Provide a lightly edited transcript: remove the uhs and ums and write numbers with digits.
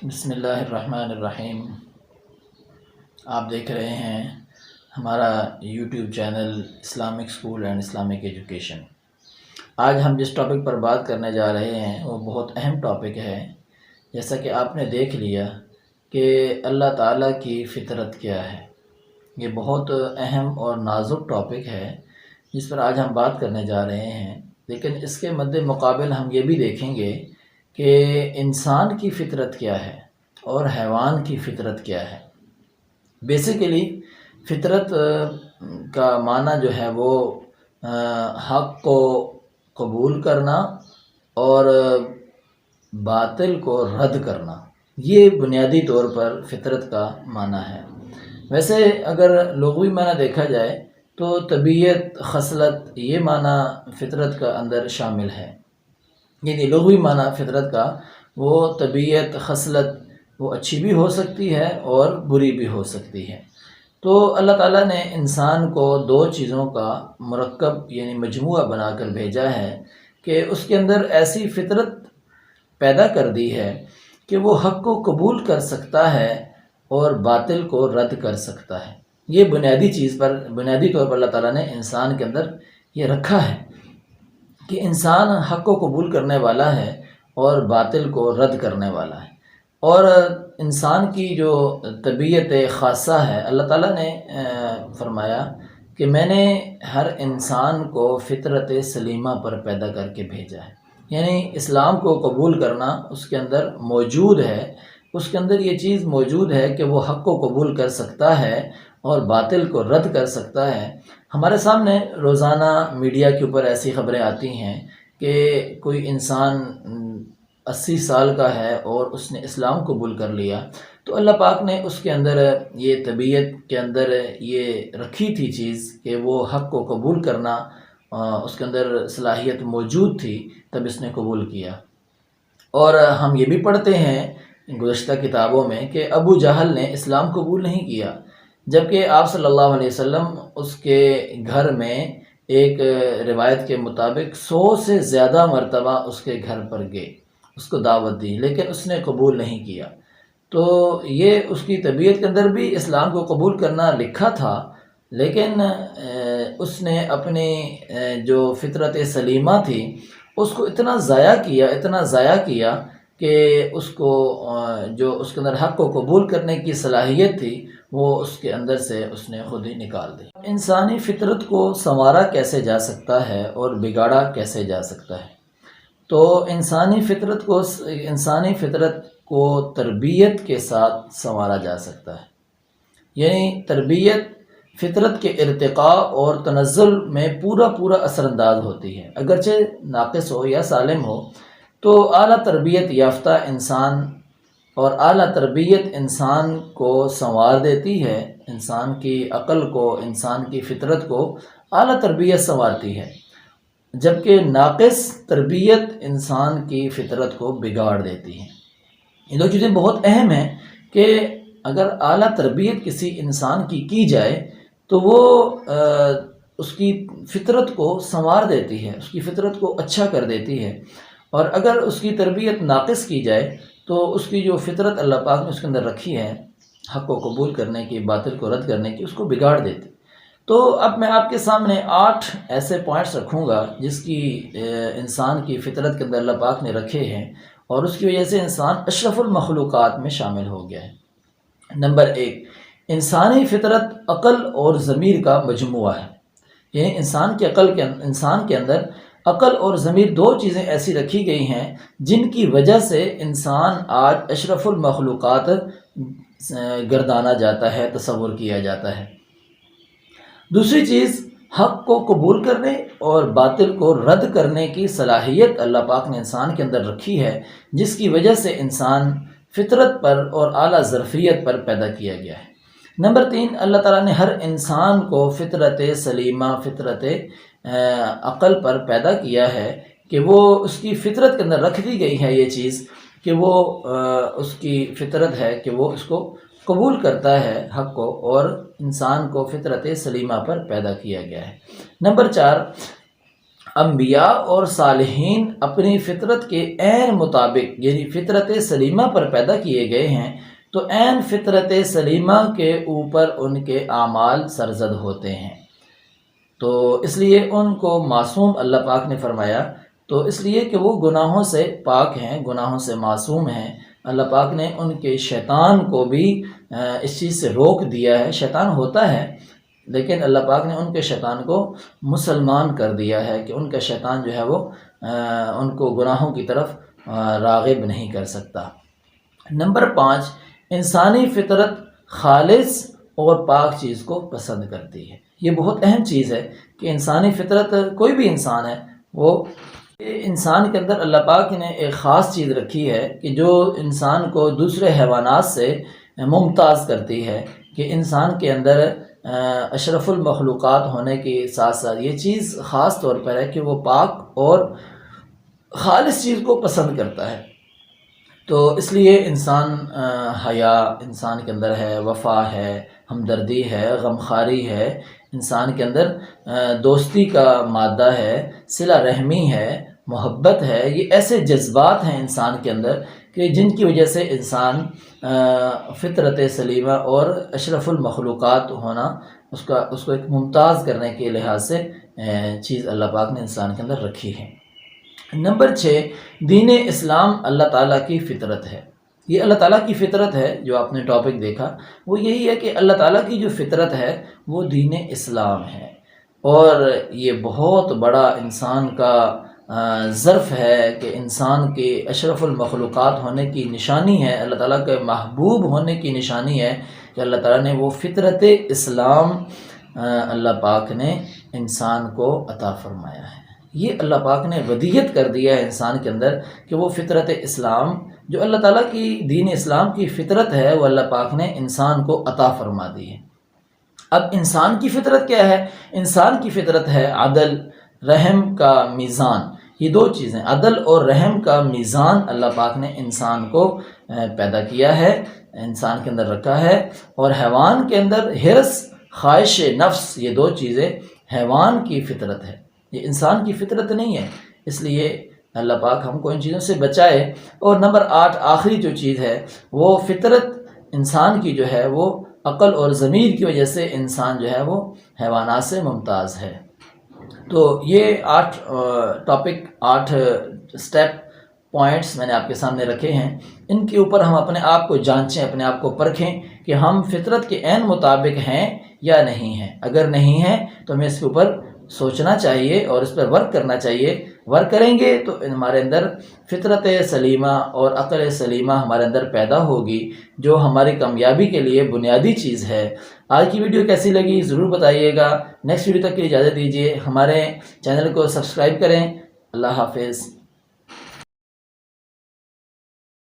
بسم اللہ الرحمن الرحیم۔ آپ دیکھ رہے ہیں ہمارا YouTube channel Islamic school and Islamic education. آج ہم جس ٹاپک پر بات کرنے جا رہے ہیں وہ بہت اہم ٹاپک ہے۔ جیسا کہ آپ نے دیکھ لیا کہ اللہ تعالیٰ کی فطرت کیا ہے، یہ بہت اہم اور نازک ٹاپک ہے جس پر آج ہم بات کرنے جا رہے ہیں۔ لیکن اس کے مد مقابل ہم یہ بھی دیکھیں گے کہ انسان کی فطرت کیا ہے اور حیوان کی فطرت کیا ہے۔ بیسیکلی فطرت کا معنی جو ہے وہ حق کو قبول کرنا اور باطل کو رد کرنا، یہ بنیادی طور پر فطرت کا معنی ہے۔ ویسے اگر لغوی معنی دیکھا جائے تو طبیعت، خصلت، یہ معنی فطرت کا اندر شامل ہے۔ یعنی لغوی معنی فطرت کا وہ طبیعت، خصلت، وہ اچھی بھی ہو سکتی ہے اور بری بھی ہو سکتی ہے۔ تو اللہ تعالیٰ نے انسان کو دو چیزوں کا مرکب یعنی مجموعہ بنا کر بھیجا ہے کہ اس کے اندر ایسی فطرت پیدا کر دی ہے کہ وہ حق کو قبول کر سکتا ہے اور باطل کو رد کر سکتا ہے۔ یہ بنیادی طور پر اللہ تعالیٰ نے انسان کے اندر یہ رکھا ہے کہ انسان حق کو قبول کرنے والا ہے اور باطل کو رد کرنے والا ہے۔ اور انسان کی جو طبیعت خاصہ ہے، اللہ تعالیٰ نے فرمایا کہ میں نے ہر انسان کو فطرت سلیمہ پر پیدا کر کے بھیجا ہے۔ یعنی اسلام کو قبول کرنا اس کے اندر موجود ہے، اس کے اندر یہ چیز موجود ہے کہ وہ حق کو قبول کر سکتا ہے اور باطل کو رد کر سکتا ہے۔ ہمارے سامنے روزانہ میڈیا کے اوپر ایسی خبریں آتی ہیں کہ کوئی انسان 80 سال کا ہے اور اس نے اسلام قبول کر لیا، تو اللہ پاک نے اس کے اندر یہ طبیعت کے اندر یہ رکھی تھی چیز کہ وہ حق کو قبول کرنا، اس کے اندر صلاحیت موجود تھی، تب اس نے قبول کیا۔ اور ہم یہ بھی پڑھتے ہیں گزشتہ کتابوں میں کہ ابو جہل نے اسلام قبول نہیں کیا، جبکہ آپ صلی اللہ علیہ وسلم اس کے گھر میں ایک روایت کے مطابق 100 سے زیادہ مرتبہ اس کے گھر پر گئے، اس کو دعوت دی، لیکن اس نے قبول نہیں کیا۔ تو یہ اس کی طبیعت کے اندر بھی اسلام کو قبول کرنا لکھا تھا، لیکن اس نے اپنی جو فطرت سلیمہ تھی اس کو اتنا ضائع کیا کہ اس کو جو اس کے اندر حق کو قبول کرنے کی صلاحیت تھی وہ اس کے اندر سے اس نے خود ہی نکال دی۔ انسانی فطرت کو سنوارا کیسے جا سکتا ہے اور بگاڑا کیسے جا سکتا ہے؟ تو انسانی فطرت کو تربیت کے ساتھ سنوارا جا سکتا ہے۔ یعنی تربیت فطرت کے ارتقاء اور تنزل میں پورا اثر انداز ہوتی ہے، اگرچہ ناقص ہو یا سالم ہو۔ تو اعلیٰ تربیت یافتہ انسان اور اعلیٰ تربیت انسان کو سنوار دیتی ہے، انسان کی عقل کو، انسان کی فطرت کو اعلیٰ تربیت سنوارتی ہے، جبکہ ناقص تربیت انسان کی فطرت کو بگاڑ دیتی ہے۔ یہ دو چیزیں بہت اہم ہیں کہ اگر اعلیٰ تربیت کسی انسان کی جائے تو وہ اس کی فطرت کو سنوار دیتی ہے، اس کی فطرت کو اچھا کر دیتی ہے، اور اگر اس کی تربیت ناقص کی جائے تو اس کی جو فطرت اللہ پاک نے اس کے اندر رکھی ہے حق کو قبول کرنے کی، باطل کو رد کرنے کی، اس کو بگاڑ دیتی۔ تو اب میں آپ کے سامنے 8 ایسے پوائنٹس رکھوں گا جس کی انسان کی فطرت کے اندر اللہ پاک نے رکھے ہیں اور اس کی وجہ سے انسان اشرف المخلوقات میں شامل ہو گیا ہے۔ نمبر 1، انسانی فطرت عقل اور ضمیر کا مجموعہ ہے۔ یعنی انسان کے اندر عقل اور ضمیر دو چیزیں ایسی رکھی گئی ہیں جن کی وجہ سے انسان آج اشرف المخلوقات گردانا جاتا ہے، تصور کیا جاتا ہے۔ دوسری چیز، حق کو قبول کرنے اور باطل کو رد کرنے کی صلاحیت اللہ پاک نے انسان کے اندر رکھی ہے، جس کی وجہ سے انسان فطرت پر اور اعلیٰ ظرفیت پر پیدا کیا گیا ہے۔ نمبر 3، اللہ تعالیٰ نے ہر انسان کو فطرت سلیمہ، فطرت عقل پر پیدا کیا ہے کہ وہ اس کی فطرت کے اندر رکھ دی گئی ہے یہ چیز کہ وہ اس کی فطرت ہے کہ وہ اس کو قبول کرتا ہے حق کو، اور انسان کو فطرت سلیمہ پر پیدا کیا گیا ہے۔ نمبر 4، انبیاء اور صالحین اپنی فطرت کے عین مطابق یعنی فطرت سلیمہ پر پیدا کیے گئے ہیں، تو عین فطرت سلیمہ کے اوپر ان کے اعمال سرزد ہوتے ہیں، تو اس لیے ان کو معصوم اللہ پاک نے فرمایا، تو اس لیے کہ وہ گناہوں سے پاک ہیں، گناہوں سے معصوم ہیں۔ اللہ پاک نے ان کے شیطان کو بھی اس چیز سے روک دیا ہے۔ شیطان ہوتا ہے لیکن اللہ پاک نے ان کے شیطان کو مسلمان کر دیا ہے کہ ان کا شیطان جو ہے وہ ان کو گناہوں کی طرف راغب نہیں کر سکتا۔ نمبر 5، انسانی فطرت خالص اور پاک چیز کو پسند کرتی ہے۔ یہ بہت اہم چیز ہے کہ انسانی فطرت، کوئی بھی انسان ہے، وہ انسان کے اندر اللہ پاک نے ایک خاص چیز رکھی ہے کہ جو انسان کو دوسرے حیوانات سے ممتاز کرتی ہے، کہ انسان کے اندر اشرف المخلوقات ہونے کے ساتھ ساتھ یہ چیز خاص طور پر ہے کہ وہ پاک اور خالص چیز کو پسند کرتا ہے۔ تو اس لیے انسان حیا انسان کے اندر ہے، وفا ہے، ہمدردی ہے، غمخواری ہے، انسان کے اندر دوستی کا مادہ ہے، صلہ رحمی ہے، محبت ہے۔ یہ ایسے جذبات ہیں انسان کے اندر کہ جن کی وجہ سے انسان فطرت سلیمہ اور اشرف المخلوقات ہونا اس کو ایک ممتاز کرنے کے لحاظ سے چیز اللہ پاک نے انسان کے اندر رکھی ہے۔ نمبر 6، دین اسلام اللہ تعالیٰ کی فطرت ہے۔ یہ اللہ تعالیٰ کی فطرت ہے، جو آپ نے ٹاپک دیکھا وہ یہی ہے کہ اللہ تعالیٰ کی جو فطرت ہے وہ دین اسلام ہے، اور یہ بہت بڑا انسان کا ظرف ہے کہ انسان کے اشرف المخلوقات ہونے کی نشانی ہے، اللہ تعالیٰ کے محبوب ہونے کی نشانی ہے کہ اللہ تعالیٰ نے وہ فطرت اسلام اللہ پاک نے انسان کو عطا فرمایا ہے۔ یہ اللہ پاک نے ودیت کر دیا ہے انسان کے اندر کہ وہ فطرت اسلام جو اللہ تعالیٰ کی دین اسلام کی فطرت ہے وہ اللہ پاک نے انسان کو عطا فرما دی ہے۔ اب انسان کی فطرت کیا ہے؟ انسان کی فطرت ہے عدل، رحم کا میزان۔ یہ دو چیزیں، عدل اور رحم کا میزان اللہ پاک نے انسان کو پیدا کیا ہے، انسان کے اندر رکھا ہے، اور حیوان کے اندر حرص، خواہش نفس، یہ دو چیزیں حیوان کی فطرت ہے، یہ انسان کی فطرت نہیں ہے۔ اس لیے اللہ پاک ہم کو ان چیزوں سے بچائے۔ اور نمبر 8، آخری جو چیز ہے وہ فطرت انسان کی جو ہے وہ عقل اور ضمیر کی وجہ سے انسان جو ہے وہ حیوانات سے ممتاز ہے۔ تو یہ 8 ٹاپک، 8 سٹیپ پوائنٹس میں نے آپ کے سامنے رکھے ہیں۔ ان کے اوپر ہم اپنے آپ کو جانچیں، اپنے آپ کو پرکھیں کہ ہم فطرت کے عین مطابق ہیں یا نہیں ہیں۔ اگر نہیں ہیں تو ہمیں اس کے اوپر سوچنا چاہیے اور اس پر ورک کرنا چاہیے۔ ورک کریں گے تو ہمارے اندر فطرت سلیمہ اور عقل سلیمہ ہمارے اندر پیدا ہوگی، جو ہماری کامیابی کے لیے بنیادی چیز ہے۔ آج کی ویڈیو کیسی لگی ضرور بتائیے گا۔ نیکسٹ ویڈیو تک کے لیے اجازت دیجیے، ہمارے چینل کو سبسکرائب کریں۔ اللہ حافظ۔